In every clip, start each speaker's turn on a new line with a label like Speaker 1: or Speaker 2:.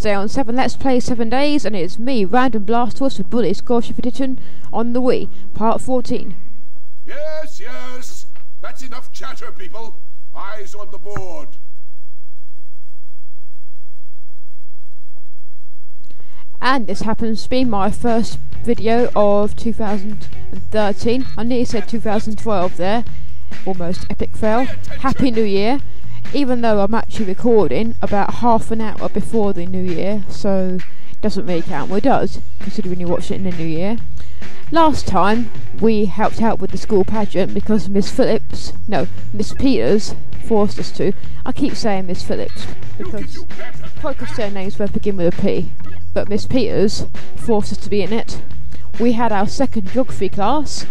Speaker 1: Wednesday on 7 Let's Play 7 Days, and it's me, Random Blast Horse, for Bully Scholarship Edition on the Wii, Part 14.
Speaker 2: Yes, yes. That's enough chatter, people. Eyes on the board.
Speaker 1: And this happens to be my first video of 2013. I nearly said 2012 there. Almost epic fail. Happy New Year. Even though I'm actually recording about half an hour before the New Year, so it doesn't really count. Well, it does, considering you watched it in the New Year. Last time we helped out with the school pageant because Miss Peters forced us to. I keep saying Miss Phillips because both their names both begin with a P, but Miss Peters forced us to be in it. We had our second geography class,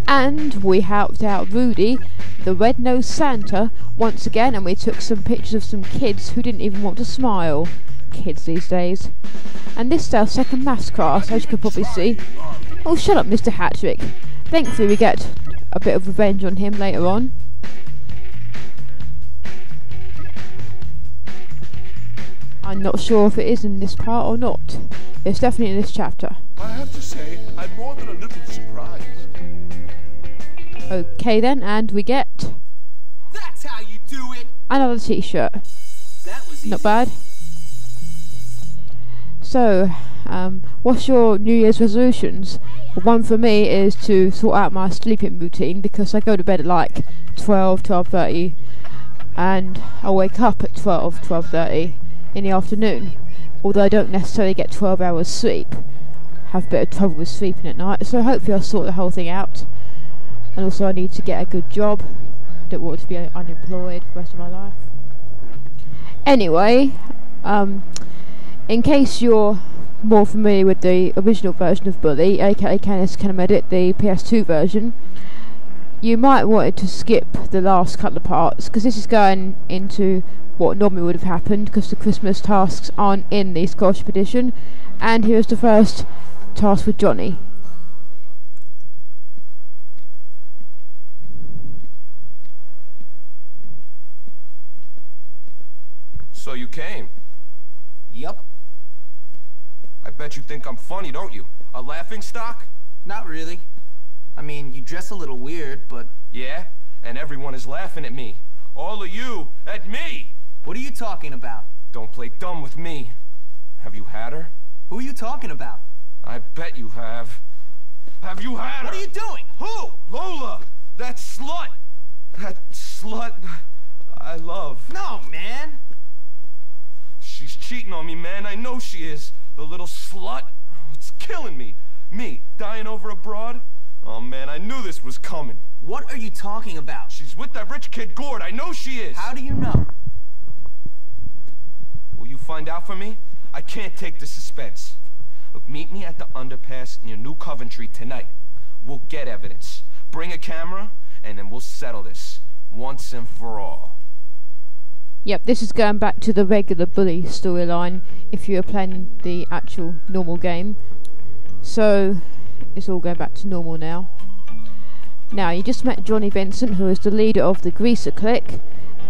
Speaker 1: and we helped out Rudy, the red-nosed Santa, once again, and we took some pictures of some kids who didn't even want to smile. Kids these days. And this is our second maths class, as you can probably see. Oh, shut up, Mr. Hattrick. Thankfully we get a bit of revenge on him later on. I'm not sure if it is in this part or not. It's definitely in this chapter.
Speaker 2: I have to say, I'm more than a little surprised.
Speaker 1: Okay then, and we get...
Speaker 3: That's how you do it!
Speaker 1: Another t-shirt.
Speaker 3: That was easy.
Speaker 1: Not bad. So, what's your New Year's resolutions? One for me is to sort out my sleeping routine, because I go to bed at like 12, 12:30, and I wake up at 12, 12:30 in the afternoon. Although I don't necessarily get 12 hours sleep. Have a bit of trouble with sleeping at night, so hopefully I'll sort the whole thing out. And also I need to get a good job. I don't want to be unemployed for the rest of my life. Anyway, in case you're more familiar with the original version of Bully, aka Canis Canemedit, the PS2 version, you might want to skip the last couple of parts, because this is going into what normally would have happened, because the Christmas tasks aren't in the Scholarship Edition. And here's the first task with Johnny.
Speaker 4: So you came?
Speaker 3: Yup.
Speaker 4: I bet you think I'm funny, don't you? A laughing stock?
Speaker 3: Not really. I mean, you dress a little weird, but...
Speaker 4: Yeah? And everyone is laughing at me. All of you at me!
Speaker 3: What are you talking about?
Speaker 4: Don't play dumb with me. Have you had her?
Speaker 3: Who are you talking about?
Speaker 4: I bet you have. Have you had her?
Speaker 3: What are you doing? Who?
Speaker 4: Lola! That slut! That slut I love.
Speaker 3: No, man!
Speaker 4: She's cheating on me, man. I know she is. The little slut. It's killing me. Me, dying over a broad? Oh, man, I knew this was coming.
Speaker 3: What are you talking about?
Speaker 4: She's with that rich kid, Gord. I know she is.
Speaker 3: How do you know?
Speaker 4: Will you find out for me? I can't take the suspense. Look, meet me at the underpass near New Coventry tonight. We'll get evidence. Bring a camera, and then we'll settle this. Once and for all.
Speaker 1: Yep, this is going back to the regular Bully storyline if you were playing the actual normal game. So, it's all going back to normal now. Now, you just met Johnny Vincent, who is the leader of the Greaser clique,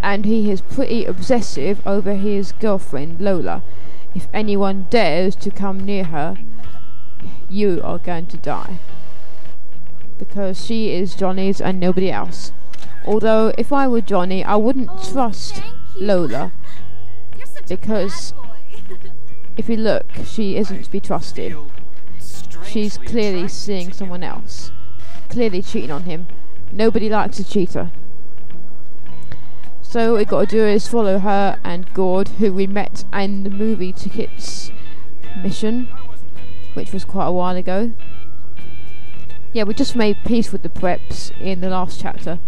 Speaker 1: and he is pretty obsessive over his girlfriend, Lola. If anyone dares to come near her, you are going to die. Because she is Johnny's and nobody else. Although, if I were Johnny, I wouldn't trust Lola, because if you look, she isn't to be trusted. She's clearly seeing someone else, clearly cheating on him. Nobody likes a cheater. So what we've got to do is follow her and Gord, who we met in the movie tickets mission, which was quite a while ago. Yeah, we just made peace with the preps in the last chapter,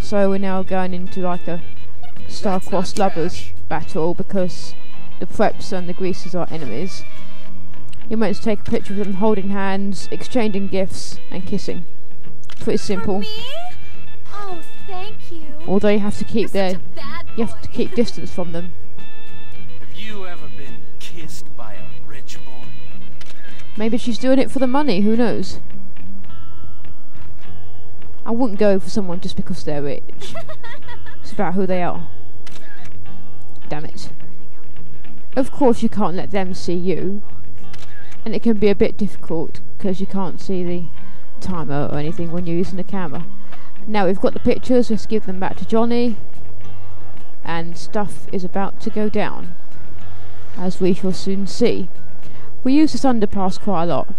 Speaker 1: so we're now going into like a star-crossed lovers battle, because the preps and the greasers are enemies. You're meant to take a picture of them holding hands, exchanging gifts, and kissing. Pretty simple.
Speaker 5: For me? Oh, thank you.
Speaker 1: Although you have to keep keep distance from them.
Speaker 3: Have you ever been kissed by a rich boy?
Speaker 1: Maybe she's doing it for the money, who knows? I wouldn't go for someone just because they're rich. It's about who they are. Damn it. Of course you can't let them see you, and it can be a bit difficult because you can't see the timer or anything when you're using the camera. Now we've got the pictures, let's give them back to Johnny, and stuff is about to go down, as we shall soon see. We use this underpass quite a lot.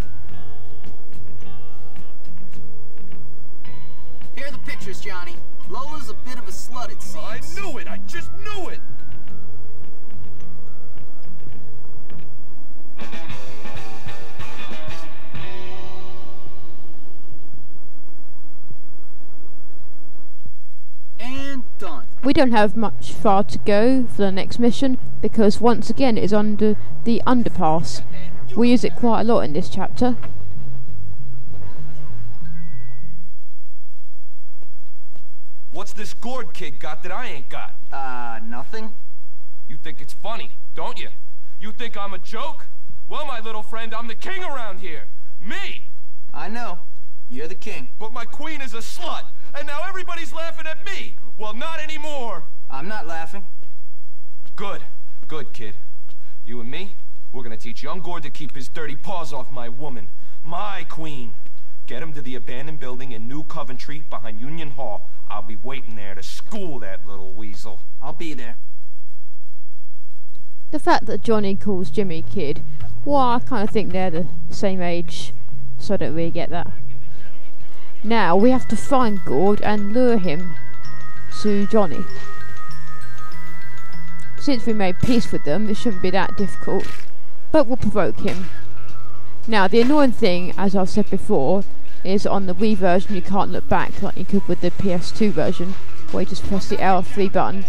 Speaker 6: Here are the pictures, Johnny. Lola's a bit of a slut, it seems.
Speaker 4: I knew it! I just knew it!
Speaker 6: And done.
Speaker 1: We don't have much far to go for the next mission because once again it is under the underpass. We use it quite a lot in this chapter.
Speaker 4: What's this Gord kid got that I ain't got?
Speaker 6: Nothing?
Speaker 4: You think it's funny, don't you? You think I'm a joke? Well, my little friend, I'm the king around here. Me!
Speaker 6: I know. You're the king.
Speaker 4: But my queen is a slut, and now everybody's laughing at me. Well, not anymore.
Speaker 6: I'm not laughing.
Speaker 4: Good. Good, kid. You and me, we're gonna teach young Gord to keep his dirty paws off my woman. My queen. Get him to the abandoned building in New Coventry behind Union Hall. I'll be waiting there to school that little weasel.
Speaker 6: I'll be there.
Speaker 1: The fact that Johnny calls Jimmy kid, well, I kind of think they're the same age, so I don't really get that. Now we have to find Gord and lure him to Johnny. Since we made peace with them, it shouldn't be that difficult, but we'll provoke him. Now the annoying thing, as I've said before, is on the Wii version you can't look back like you could with the PS2 version, where you just press the L3 button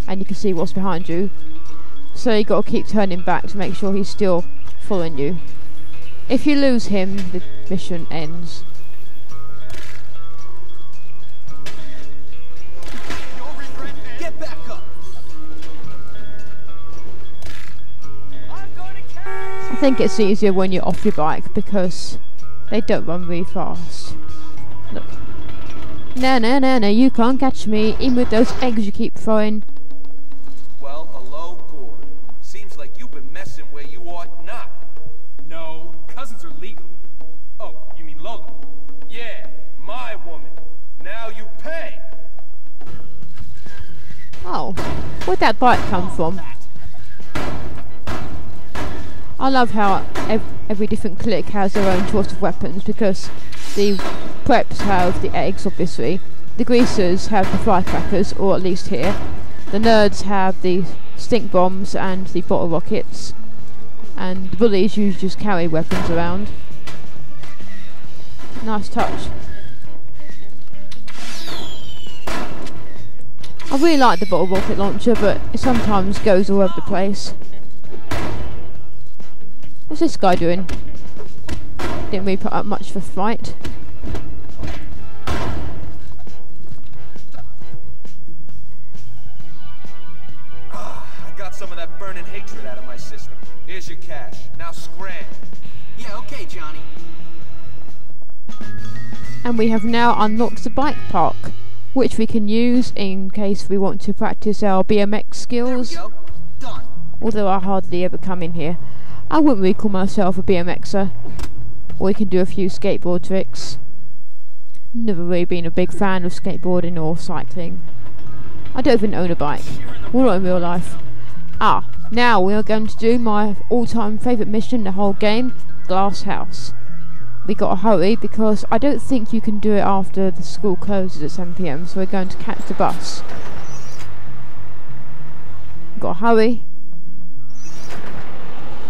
Speaker 1: and you can see what's behind you. So you got to keep turning back to make sure he's still following you. If you lose him, the mission ends.
Speaker 6: Get back up.
Speaker 1: I think it's easier when you're off your bike because they don't run really fast. Look. No, no, no, no, you can't catch me, even with those eggs you keep throwing.
Speaker 4: Well, hello, Gord. Seems like you've been messing where you ought not.
Speaker 3: No, cousins are legal. Oh, you mean Lola?
Speaker 4: Yeah, my woman. Now you pay.
Speaker 1: Oh, where'd that bike come from? I love how every different clique has their own choice of weapons, because the preps have the eggs, obviously. The greasers have the firecrackers, or at least here. The nerds have the stink bombs and the bottle rockets. And the bullies usually just carry weapons around. Nice touch. I really like the bottle rocket launcher, but it sometimes goes all over the place. What's this guy doing? Didn't really put up much of a fight.
Speaker 4: I got some of that burning hatred out of my system. Here's your cash. Now scram.
Speaker 6: Yeah, okay, Johnny.
Speaker 1: And we have now unlocked the bike park, which we can use in case we want to practice our BMX skills.
Speaker 6: There we go. Done.
Speaker 1: Although I hardly ever come in here. I wouldn't really call myself a BMXer. Or we can do a few skateboard tricks. Never really been a big fan of skateboarding or cycling. I don't even own a bike. Or not in real life. Ah, now we are going to do my all-time favourite mission in the whole game, Glass House. We gotta hurry because I don't think you can do it after the school closes at 7 PM, so we're going to catch the bus. Gotta hurry.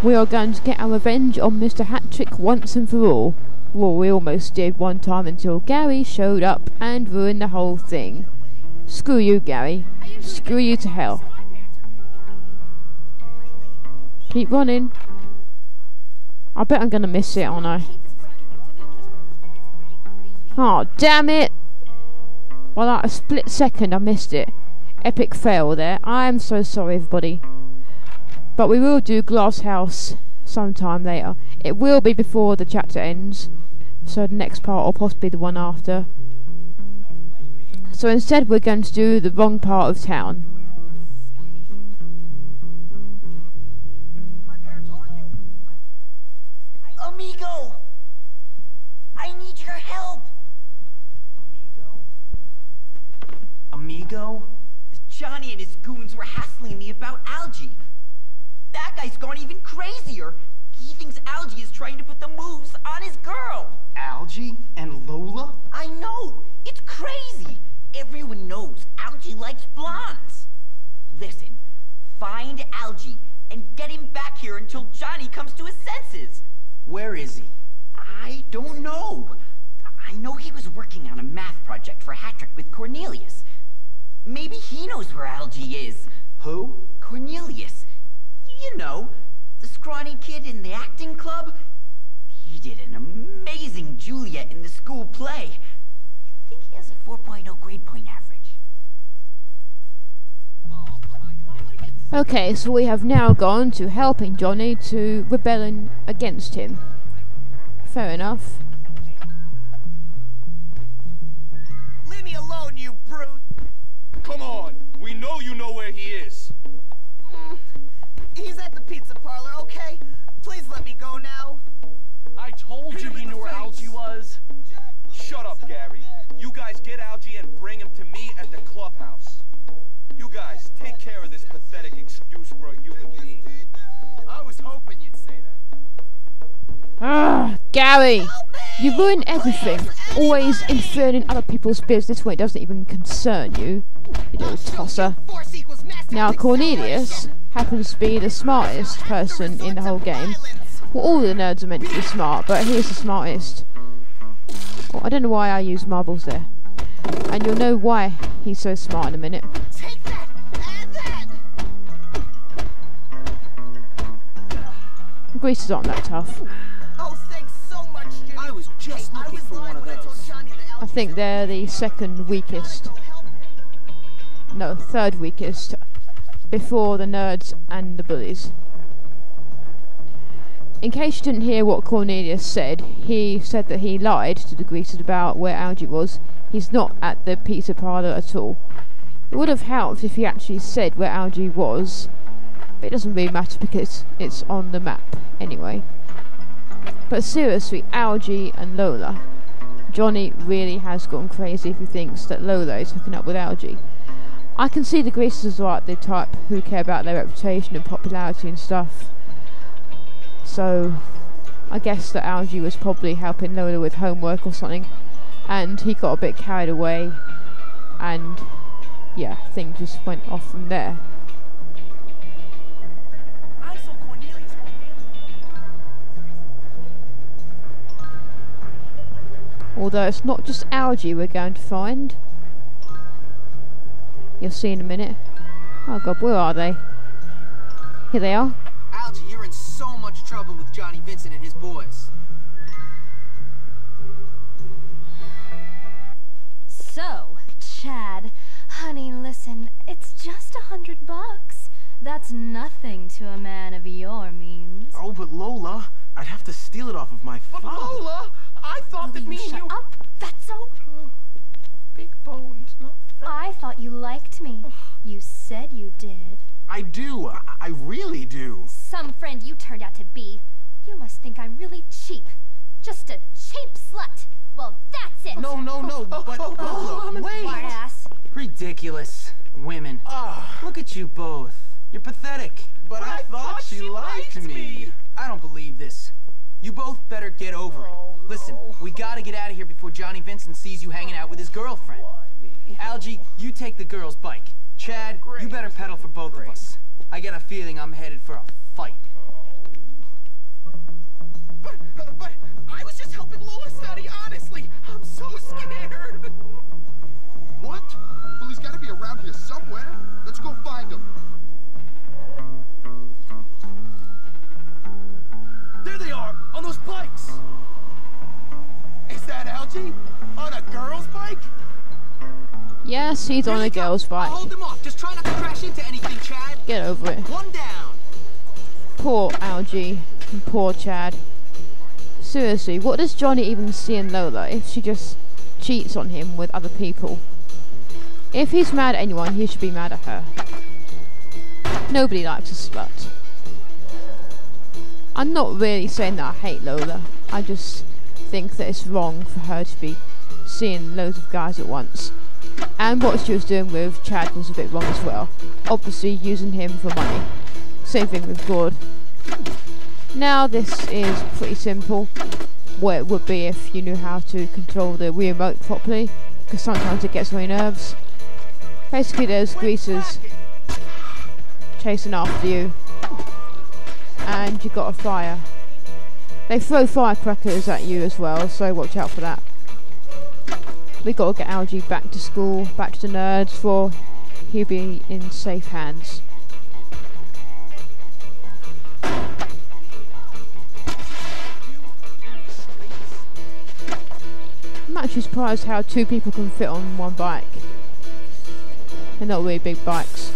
Speaker 1: We are going to get our revenge on Mr. Hattrick once and for all. Well, we almost did one time until Gary showed up and ruined the whole thing. Screw you, Gary. Screw you to hell. Keep running. I bet I'm gonna miss it, aren't I? Oh, damn it! Well, like a split second I missed it. Epic fail there. I'm so sorry, everybody. But we will do Glass House sometime later. It will be before the chapter ends, so the next part or possibly the one after. So instead we're going to do the wrong part of town.
Speaker 7: help! Amigo? Johnny and his goons were hassling me about Algie. That guy's gone even crazier. He thinks Algie is trying to put the moves on his girl.
Speaker 6: Algie and Lola?
Speaker 7: I know. It's crazy. Everyone knows Algie likes blondes. Listen, find Algie and get him back here until Johnny comes to his senses.
Speaker 6: Where is he?
Speaker 7: I don't know. I know he was working on a math project for Hattrick with Cornelius. Maybe he knows where Algie is.
Speaker 6: Who?
Speaker 7: Cornelius. You know, the scrawny kid in the acting club. He did an amazing Juliet in the school play. I think he has a 4.0 grade point average.
Speaker 1: Okay, so we have now gone to helping Johnny to rebelling against him. Fair enough.
Speaker 6: Leave me alone, you brute!
Speaker 4: Come on! We know you know where he is!
Speaker 6: He's at the pizza parlor, okay? Please let me go now.
Speaker 3: I told you he knew where Algie was.
Speaker 4: Shut up, Gary. You guys get Algie and bring him to me at the clubhouse. You guys, take care of this pathetic excuse for a human being.
Speaker 6: I was hoping you'd say that.
Speaker 1: Ah, Gary! You ruin everything. Always interfering in other people's business when it doesn't even concern you. You little tosser. Now, Cornelius happens to be the smartest person in the whole game. Well, all the nerds are meant to be smart, but he's the smartest. Well, I don't know why I use marbles there. And you'll know why he's so smart in a minute.
Speaker 6: Take that! And that!
Speaker 1: Greasers aren't that tough.
Speaker 6: Oh, thanks so much, Jimmy. I was just looking for one of those.
Speaker 1: I think they're the second weakest. No, third weakest. Before the nerds and the bullies. In case you didn't hear what Cornelius said, he said that he lied to the greasers about where Algie was. He's not at the pizza parlor at all. It would have helped if he actually said where Algie was, but it doesn't really matter because it's on the map anyway. But seriously, Algie and Lola. Johnny really has gone crazy if he thinks that Lola is hooking up with Algie. I can see the greasers are the type who care about their reputation and popularity and stuff. So, I guess that Algie was probably helping Lola with homework or something, and he got a bit carried away, and yeah, things just went off from there. Although it's not just Algie we're going to find. You'll see in a minute. Oh god, where are they? Here they are.
Speaker 6: Algie, you're in so much trouble with Johnny Vincent and his boys.
Speaker 5: So, Chad, honey, listen, it's just $100. That's nothing to a man of your means.
Speaker 6: Oh, but Lola, I'd have to steal it off of my father. But Lola, I thought that me and you...
Speaker 5: Shut up, fatso!
Speaker 6: Big boned, not fat.
Speaker 5: I thought you liked me. You said you did.
Speaker 6: I do. I really do.
Speaker 5: Some friend you turned out to be. You must think I'm really cheap. Just a cheap slut. Well, that's it.
Speaker 6: No, but Lola, wait.
Speaker 5: Smart ass.
Speaker 6: Ridiculous. Women. Look at you both. You're pathetic. But I thought she liked me. I don't believe this. You both better get over it. Listen, we gotta get out of here before Johnny Vincent sees you hanging out with his girlfriend. Algie, you take the girl's bike. Chad, you better pedal for both of us. I get a feeling I'm headed for a fight. But I was just helping Lola study, honestly. I'm so scared.
Speaker 2: What? Well, he's got to be around here somewhere. Let's go find him.
Speaker 6: There they are, on those bikes. Is that Algie? On a girl's bike?
Speaker 1: Yes, he's on a girl's bike.
Speaker 6: I'll hold them off. Just try not to crash into anything, Chad.
Speaker 1: Get over it.
Speaker 6: One down.
Speaker 1: Poor Algie and poor Chad. Seriously, what does Johnny even see in Lola if she just cheats on him with other people? If he's mad at anyone, he should be mad at her. Nobody likes a slut. I'm not really saying that I hate Lola. I just think that it's wrong for her to be seeing loads of guys at once. And what she was doing with Chad was a bit wrong as well. Obviously using him for money. Same thing with Gord. Now this is pretty simple. What it would be if you knew how to control the Wii remote properly, because sometimes it gets on your nerves. Basically there's greasers chasing after you, and you got a fire. They throw firecrackers at you as well, so watch out for that. We gotta get Algie back to school, back to the nerds, for he'll be in safe hands. I'm actually surprised how 2 people can fit on one bike. They're not really big bikes.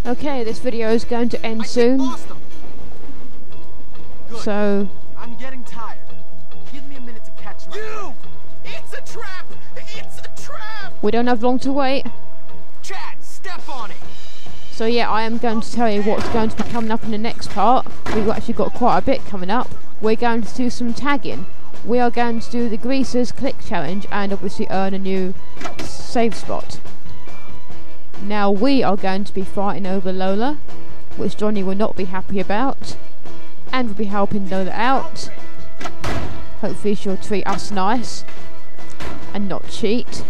Speaker 1: Okay, this video is going to end soon. So
Speaker 3: I'm getting tired. Give me a minute to catch my breath. It's a trap! It's a trap!
Speaker 1: we don't have long to wait.
Speaker 3: Chad, step on it!
Speaker 1: So yeah, I am going to tell you what's going to be coming up in the next part. We've actually got quite a bit coming up. We're going to do some tagging. We are going to do the Greasers Click Challenge and obviously earn a new save spot. Now we are going to be fighting over Lola, which Johnny will not be happy about. And we'll be helping Lola out. Hopefully she'll treat us nice and not cheat.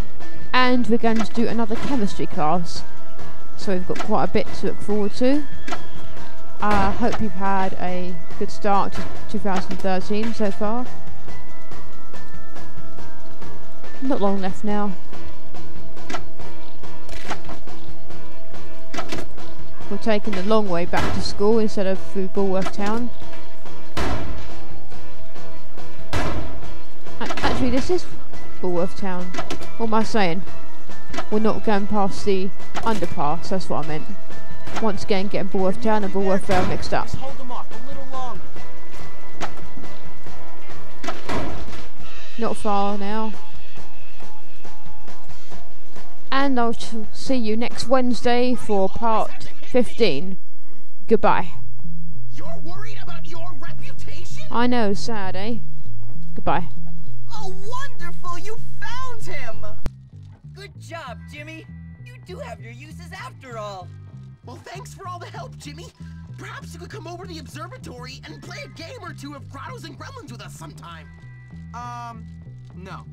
Speaker 1: And we're going to do another chemistry class. So we've got quite a bit to look forward to. I hope you've had a good start to 2013 so far. Not long left now. We're taking the long way back to school instead of through Bulworth Town. Actually, this is Bulworth Town. What am I saying? We're not going past the underpass, that's what I meant. Once again, getting Bulworth Town and Bulworth Vale mixed up.
Speaker 3: Just hold them off a little longer.
Speaker 1: Not far now. And I'll see you next Wednesday for part 15. Goodbye.
Speaker 3: You're worried about your reputation?
Speaker 1: I know, sad, eh? Goodbye.
Speaker 3: Oh, wonderful! You found him!
Speaker 7: Good job, Jimmy. You do have your uses after all.
Speaker 3: Well, thanks for all the help, Jimmy. Perhaps you could come over to the observatory and play a game or two of Grottos and Gremlins with us sometime. No.